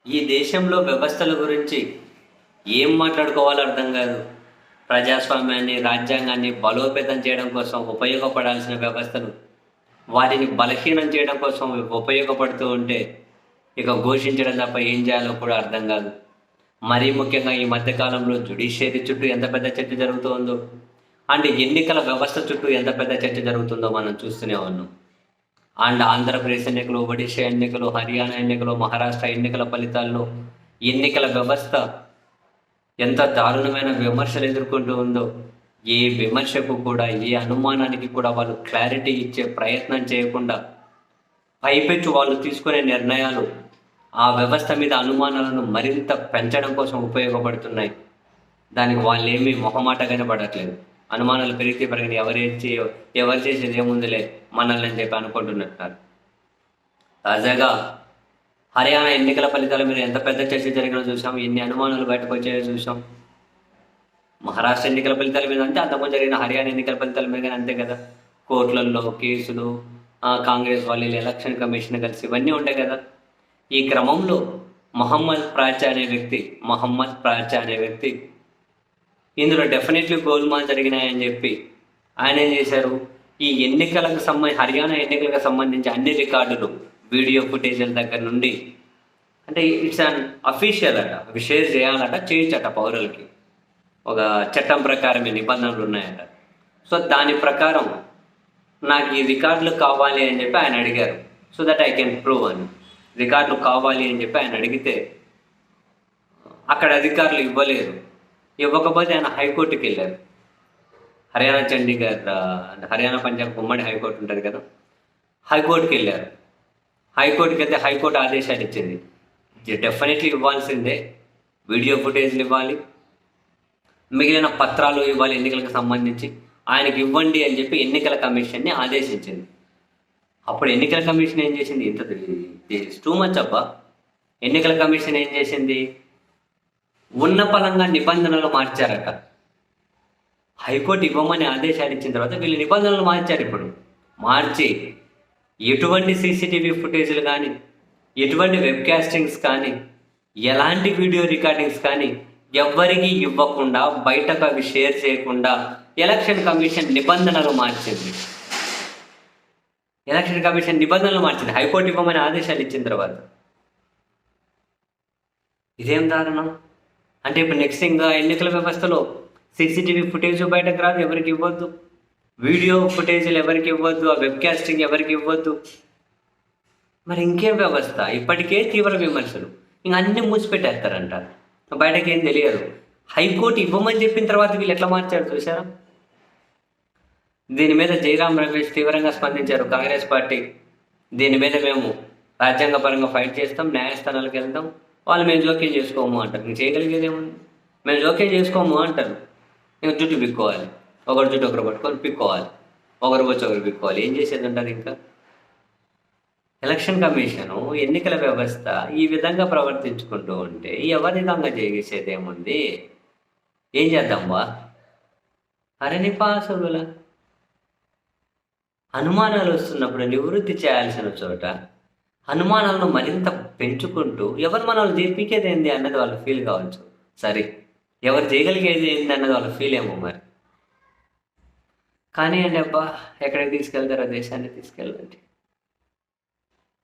ఈ దేశంలో వ్యవస్థల గురించి ఏం మాట్లాడుకోవాలో అర్థం కాదు. ప్రజాస్వామ్యాన్ని, రాజ్యాంగాన్ని బలోపేతం చేయడం కోసం ఉపయోగపడాల్సిన వ్యవస్థలు, వాటిని బలహీనం చేయడం కోసం ఉపయోగపడుతూ ఉంటే, ఇక ఘోషించడం తప్ప ఏం చేయాలో కూడా అర్థం కాదు. మరీ ముఖ్యంగా ఈ మధ్య కాలంలో జ్యుడిషియరీ చుట్టూ ఎంత పెద్ద చర్చ జరుగుతుందో, అండ్ ఎన్నికల వ్యవస్థ చుట్టూ ఎంత పెద్ద చర్చ జరుగుతుందో మనం చూస్తూనే ఉన్నాం. అండ్ ఆంధ్రప్రదేశ్ ఎన్నికలు, ఒడిశా ఎన్నికలు, హర్యానా ఎన్నికలు, మహారాష్ట్ర ఎన్నికల ఫలితాల్లో ఎన్నికల వ్యవస్థ ఎంత దారుణమైన విమర్శలు ఎదుర్కొంటూ ఉందో, ఏ విమర్శకు కూడా, ఏ అనుమానానికి కూడా వాళ్ళు క్లారిటీ ఇచ్చే ప్రయత్నం చేయకుండా పైపెచ్చు వాళ్ళు తీసుకునే నిర్ణయాలు ఆ వ్యవస్థ మీద అనుమానాలను మరింత పెంచడం కోసం ఉపయోగపడుతున్నాయి. దానికి వాళ్ళు ఏమీ మొహమాటగానే పడట్లేదు. అనుమానాలు పెరిగితే పెరిగిన ఎవరు చేసేది ఏముందిలే మనల్ని అని చెప్పి అనుకుంటున్నారు. తాజాగా హర్యానా ఎన్నికల ఫలితాల మీద ఎంత పెద్ద చర్చ జరిగినా చూసాం, ఎన్ని అనుమానాలు బయటకు వచ్చాయో చూసాం. మహారాష్ట్ర ఎన్నికల ఫలితాల మీద అంటే అంతకుముందు జరిగిన హర్యానా ఎన్నికల ఫలితాల మీద అంతే కదా. కోర్టులలో కేసులు, కాంగ్రెస్ వాళ్ళు, ఎలక్షన్ కమిషన్ కలిసి ఇవన్నీ ఉంటాయి కదా. ఈ క్రమంలో మహమ్మద్ ప్రాచా అనే వ్యక్తి ఇందులో డెఫినెట్లీ గోల్మాల్ జరిగినాయని చెప్పి ఆయన ఏం చేశారు, ఈ హర్యానా ఎన్నికలకు సంబంధించి అన్ని రికార్డులు, వీడియో ఫుటేజ్ల దగ్గర నుండి, అంటే ఇట్స్ అన్ అఫీషియల్ అట, అవి షేర్ చేయాలట, చేయొచ్చట పౌరులకి. ఒక చట్టం ప్రకారం నిబంధనలు ఉన్నాయట. సో దాని ప్రకారం నాకు ఈ రికార్డులు కావాలి అని చెప్పి ఆయన అడిగారు. So that I can prove అని. రికార్డులు కావాలి అని చెప్పి ఆయన అడిగితే అక్కడ అధికారులు ఇవ్వలేరు. ఇవ్వకపోతే ఆయన హైకోర్టుకి వెళ్ళారు. హర్యానా పంజాబ్ ఉమ్మడి హైకోర్టు ఉంటుంది కదా, హైకోర్టుకి వెళ్ళారు. హైకోర్టుకి వెళ్తే హైకోర్టు ఆదేశాలు ఇచ్చింది, డెఫినెట్లీ ఇవ్వాల్సిందే, వీడియో ఫుటేజ్లు ఇవ్వాలి, మిగిలిన పత్రాలు ఇవ్వాలి, ఎన్నికలకు సంబంధించి ఆయనకి ఇవ్వండి అని చెప్పి ఎన్నికల కమిషన్ని ఆదేశించింది. అప్పుడు ఎన్నికల కమిషన్ ఏం చేసింది, ఇంత టూ మచ్ అబ్బా. ఎన్నికల కమిషన్ ఏం చేసింది, ఉన్న పలంగా నిబంధనలు మార్చారట. హైకోర్టు ఇవ్వమని ఆదేశాలు ఇచ్చిన తర్వాత వీళ్ళు నిబంధనలు మార్చారు. ఇప్పుడు మార్చి ఎటువంటి సీసీటీవీ ఫుటేజ్లు కానీ, ఎటువంటి వెబ్కాస్టింగ్స్ కానీ, ఎలాంటి వీడియో రికార్డింగ్స్ కానీ ఎవ్వరికి ఇవ్వకుండా, బయటకు అవి షేర్ చేయకుండా ఎలక్షన్ కమిషన్ నిబంధనలు మార్చింది. హైకోర్టు ఇవ్వమని ఆదేశాలు ఇచ్చిన తర్వాత. ఇదేం దారుణం అంటే, ఇప్పుడు నెక్స్ట్ ఇంకా ఎన్నికల వ్యవస్థలో సీసీటీవీ ఫుటేజ్ బయటకు రాదు, ఎవరికి ఇవ్వద్దు, వీడియో ఫుటేజ్లు ఎవరికి ఇవ్వద్దు, ఆ వెబ్కాస్టింగ్ ఎవరికి ఇవ్వద్దు. మరి ఇంకేం వ్యవస్థ? ఇప్పటికే తీవ్ర విమర్శలు, ఇంక అన్నీ మూసిపెట్టేస్తారంట, బయటకి ఏం తెలియదు. హైకోర్టు ఇవ్వమని చెప్పిన తర్వాత వీళ్ళు ఎట్లా మార్చారు చూసారా. దీని మీద జయరాం రమేష్ తీవ్రంగా స్పందించారు, కాంగ్రెస్ పార్టీ. దీని మీద మేము రాజ్యాంగపరంగా ఫైట్ చేస్తాం, న్యాయస్థానాలకు వెళ్తాం, వాళ్ళు మేము జోక్యం చేసుకోము అంటారు. ఇంక చేయగలిగేది ఏముంది, మేము జోక్యం చేసుకోము అంటారు. ఇంకా జుట్టు పిక్కోవాలి, ఒకరి జుట్టు ఒకరు పట్టుకొని పిక్కోవాలి, ఒకరు వచ్చి ఒకరు పిక్కోవాలి. ఏం చేసేది ఉంటారు ఇంకా. ఎలక్షన్ కమిషను, ఎన్నికల వ్యవస్థ ఈ విధంగా ప్రవర్తించుకుంటూ ఉంటే ఎవరి విధంగా చేసేది ఏముంది, ఏం చేద్దాం బా. అరే నిపాసుల అనుమానాలు వస్తున్నప్పుడు నివృత్తి చేయాల్సిన చోట అనుమానాలను మరింత పెంచుకుంటూ ఎవరు మనల్ని చేపికేది ఏంది అన్నది వాళ్ళు ఫీల్ కావచ్చు. సరే, ఎవరు చేయగలిగేది ఏంది అన్నది వాళ్ళు ఫీల్ ఏమో మరి. కానీ అండి అబ్బా, ఎక్కడికి తీసుకెళ్తారో దేశాన్ని తీసుకెళ్ళండి.